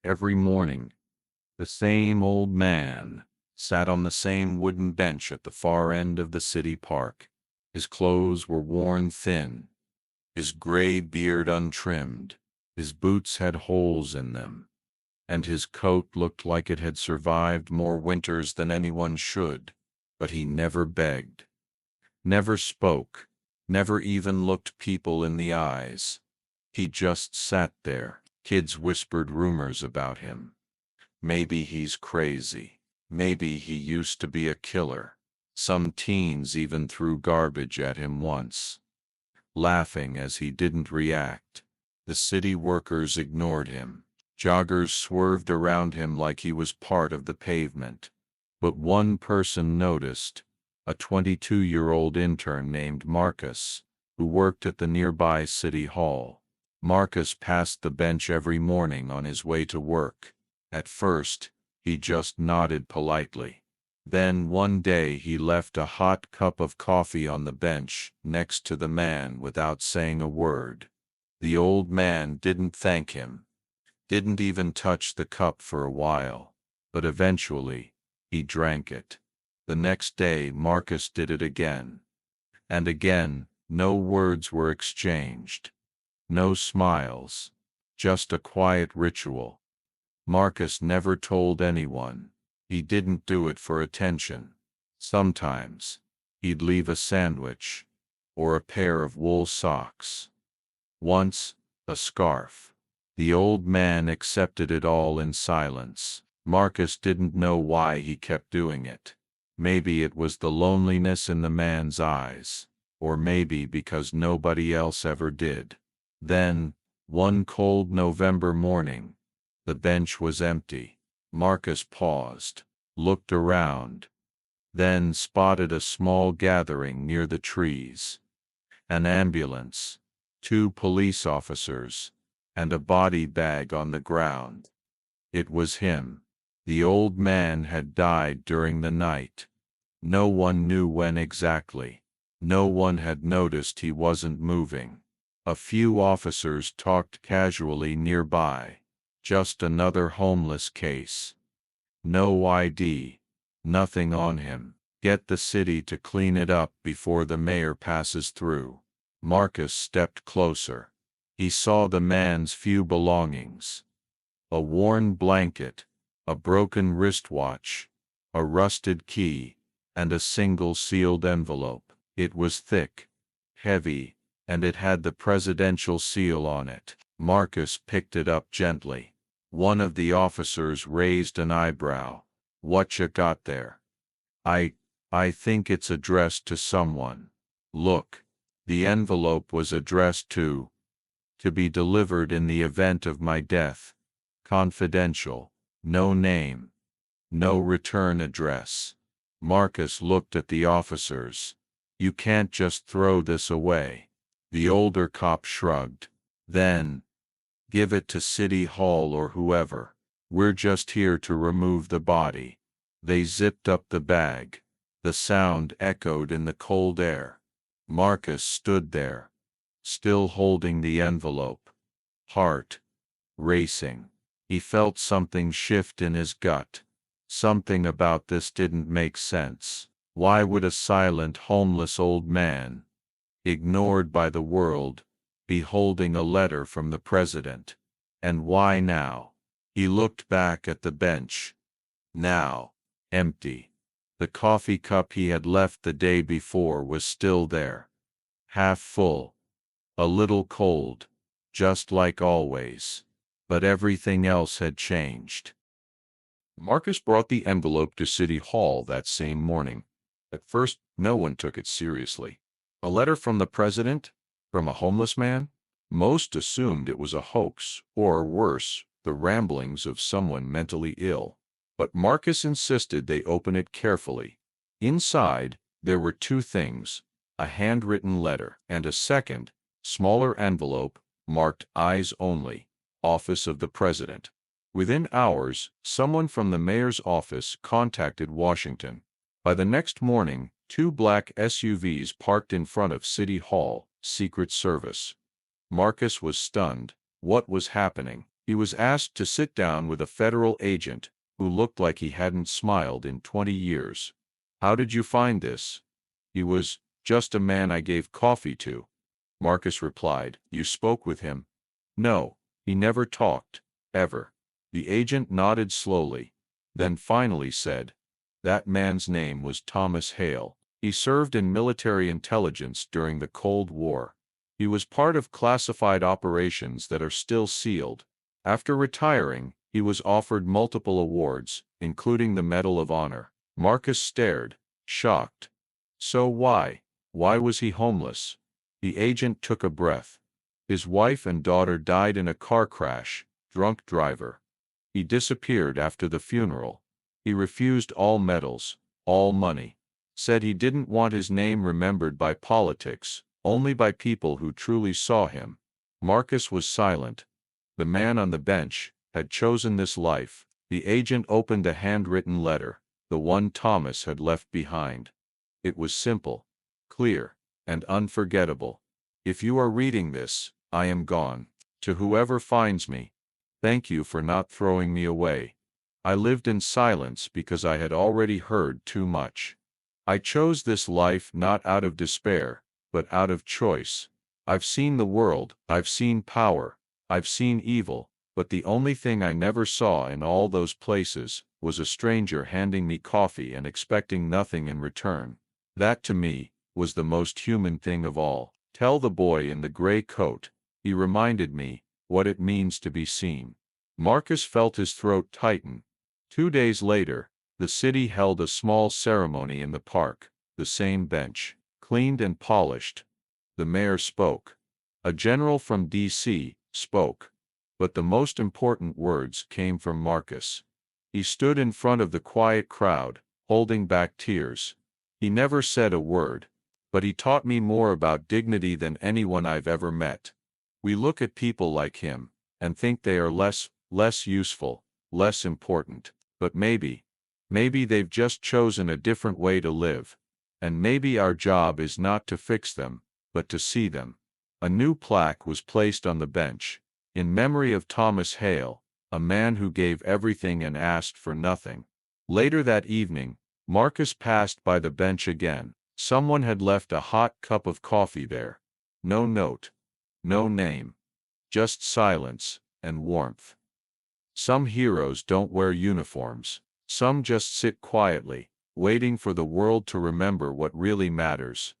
Every morning, the same old man sat on the same wooden bench at the far end of the city park. His clothes were worn thin, his gray beard untrimmed, his boots had holes in them, and his coat looked like it had survived more winters than anyone should. But he never begged, never spoke, never even looked people in the eyes. He just sat there. Kids whispered rumors about him. Maybe he's crazy. Maybe he used to be a killer. Some teens even threw garbage at him once, laughing as he didn't react. The city workers ignored him. Joggers swerved around him like he was part of the pavement. But one person noticed, a 22-year-old intern named Marcus, who worked at the nearby city hall. Marcus passed the bench every morning on his way to work. At first, he just nodded politely. Then one day he left a hot cup of coffee on the bench next to the man without saying a word. The old man didn't thank him, didn't even touch the cup for a while, but eventually, he drank it. The next day Marcus did it again. And again, no words were exchanged. No smiles. Just a quiet ritual. Marcus never told anyone. He didn't do it for attention. Sometimes, he'd leave a sandwich, or a pair of wool socks. Once, a scarf. The old man accepted it all in silence. Marcus didn't know why he kept doing it. Maybe it was the loneliness in the man's eyes, or maybe because nobody else ever did. Then, one cold November morning, the bench was empty. Marcus paused, looked around, then spotted a small gathering near the trees. An ambulance, 2 police officers, and a body bag on the ground. It was him. The old man had died during the night. No one knew when exactly. No one had noticed he wasn't moving. A few officers talked casually nearby. Just another homeless case. No ID. Nothing on him. Get the city to clean it up before the mayor passes through. Marcus stepped closer. He saw the man's few belongings. A worn blanket, a broken wristwatch, a rusted key, and a single sealed envelope. It was thick, heavy, and it had the presidential seal on it. Marcus picked it up gently. One of the officers raised an eyebrow. "Whatcha got there?" I think it's addressed to someone." Look, the envelope was addressed to be delivered in the event of my death. Confidential. No name. No return address. Marcus looked at the officers. "You can't just throw this away." The older cop shrugged. "Then, give it to City Hall or whoever. We're just here to remove the body." They zipped up the bag. The sound echoed in the cold air. Marcus stood there, still holding the envelope. Heart racing. He felt something shift in his gut. Something about this didn't make sense. Why would a silent, homeless old man, ignored by the world, be holding a letter from the president? And why now? He looked back at the bench. Now, empty. The coffee cup he had left the day before was still there. Half full. A little cold. Just like always. But everything else had changed. Marcus brought the envelope to City Hall that same morning. At first, no one took it seriously. A letter from the president? From a homeless man? Most assumed it was a hoax, or worse, the ramblings of someone mentally ill. But Marcus insisted they open it carefully. Inside, there were 2 things: a handwritten letter and a second, smaller envelope, marked "Eyes Only, Office of the President." Within hours, someone from the mayor's office contacted Washington. By the next morning, 2 black SUVs parked in front of City Hall, Secret Service. Marcus was stunned. What was happening? He was asked to sit down with a federal agent who looked like he hadn't smiled in 20 years. "How did you find this?" "He was just a man I gave coffee to," Marcus replied. "You spoke with him?" "No, he never talked, ever." The agent nodded slowly, then finally said, "That man's name was Thomas Hale. He served in military intelligence during the Cold War. He was part of classified operations that are still sealed. After retiring, he was offered multiple awards, including the Medal of Honor." Marcus stared, shocked. "So why was he homeless?" The agent took a breath. "His wife and daughter died in a car crash, drunk driver. He disappeared after the funeral. He refused all medals, all money. Said he didn't want his name remembered by politics, only by people who truly saw him." Marcus was silent. The man on the bench had chosen this life. The agent opened a handwritten letter, the one Thomas had left behind. It was simple, clear, and unforgettable. "If you are reading this, I am gone. To whoever finds me, thank you for not throwing me away. I lived in silence because I had already heard too much. I chose this life not out of despair, but out of choice. I've seen the world, I've seen power, I've seen evil, but the only thing I never saw in all those places was a stranger handing me coffee and expecting nothing in return. That to me was the most human thing of all. Tell the boy in the gray coat," he reminded me, "what it means to be seen." Marcus felt his throat tighten. 2 days later, the city held a small ceremony in the park, the same bench, cleaned and polished. The mayor spoke. A general from D.C. spoke. But the most important words came from Marcus. He stood in front of the quiet crowd, holding back tears. He never said a word, but he taught me more about dignity than anyone I've ever met. We look at people like him and think they are less useful, less important. But maybe they've just chosen a different way to live. And maybe our job is not to fix them, but to see them. A new plaque was placed on the bench, in memory of Thomas Hale, a man who gave everything and asked for nothing. Later that evening, Marcus passed by the bench again. Someone had left a hot cup of coffee there. No note, no name, just silence and warmth. Some heroes don't wear uniforms. Some just sit quietly, waiting for the world to remember what really matters.